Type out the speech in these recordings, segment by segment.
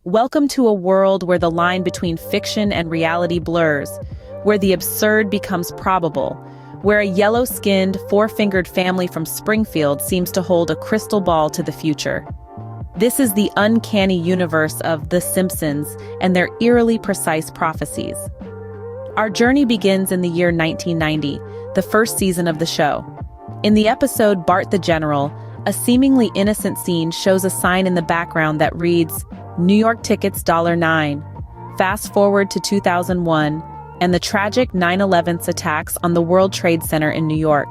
Welcome to a world where the line between fiction and reality blurs, where the absurd becomes probable, where a yellow-skinned, four-fingered family from Springfield seems to hold a crystal ball to the future. This is the uncanny universe of The Simpsons and their eerily precise prophecies. Our journey begins in the year 1990, the first season of the show. In the episode Bart the General, a seemingly innocent scene shows a sign in the background that reads, "New York tickets $9." Fast forward to 2001, and the tragic 9/11 attacks on the World Trade Center in New York.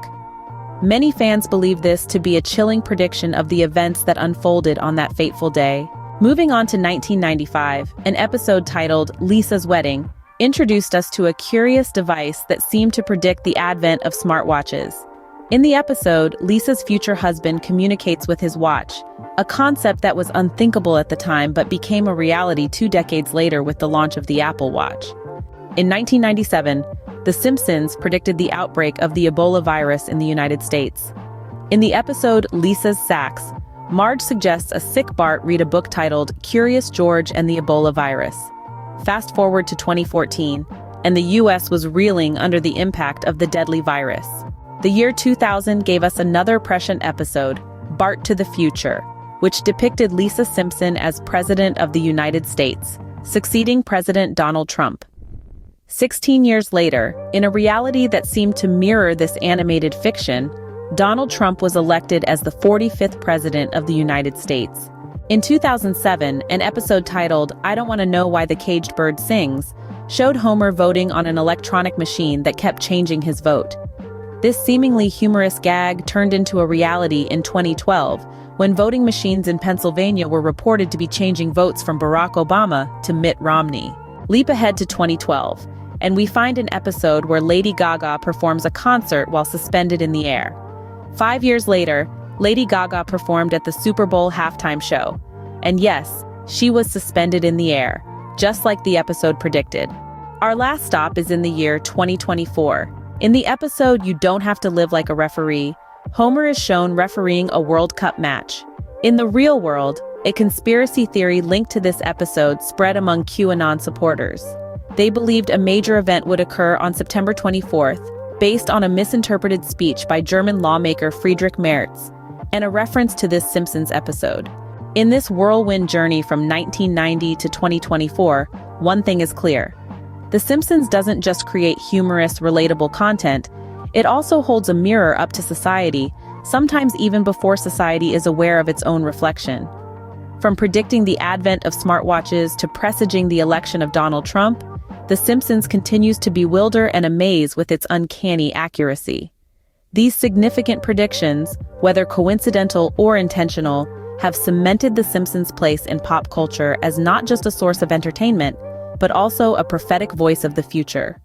Many fans believe this to be a chilling prediction of the events that unfolded on that fateful day. Moving on to 1995, an episode titled Lisa's Wedding introduced us to a curious device that seemed to predict the advent of smartwatches. In the episode, Lisa's future husband communicates with his watch, a concept that was unthinkable at the time but became a reality 2 decades later with the launch of the Apple Watch. In 1997, The Simpsons predicted the outbreak of the Ebola virus in the United States. In the episode Lisa's Sacks, Marge suggests a sick Bart read a book titled Curious George and the Ebola Virus. Fast forward to 2014, and the US was reeling under the impact of the deadly virus. The year 2000 gave us another prescient episode, Bart to the Future, which depicted Lisa Simpson as President of the United States, succeeding President Donald Trump. 16 years later, in a reality that seemed to mirror this animated fiction, Donald Trump was elected as the 45th President of the United States. In 2007, an episode titled I Don't Want to Know Why the Caged Bird Sings showed Homer voting on an electronic machine that kept changing his vote. This seemingly humorous gag turned into a reality in 2012, when voting machines in Pennsylvania were reported to be changing votes from Barack Obama to Mitt Romney. Leap ahead to 2012, and we find an episode where Lady Gaga performs a concert while suspended in the air. 5 years later, Lady Gaga performed at the Super Bowl halftime show. And yes, she was suspended in the air, just like the episode predicted. Our last stop is in the year 2024. In the episode You Don't Have to Live Like a Referee, Homer is shown refereeing a World Cup match. In the real world, a conspiracy theory linked to this episode spread among QAnon supporters. They believed a major event would occur on September 24th, based on a misinterpreted speech by German lawmaker Friedrich Merz, and a reference to this Simpsons episode. In this whirlwind journey from 1990 to 2024, one thing is clear. The Simpsons doesn't just create humorous, relatable content, it also holds a mirror up to society, sometimes even before society is aware of its own reflection. From predicting the advent of smartwatches to presaging the election of Donald Trump, The Simpsons continues to bewilder and amaze with its uncanny accuracy. These significant predictions, whether coincidental or intentional, have cemented The Simpsons' place in pop culture as not just a source of entertainment, but also a prophetic voice of the future.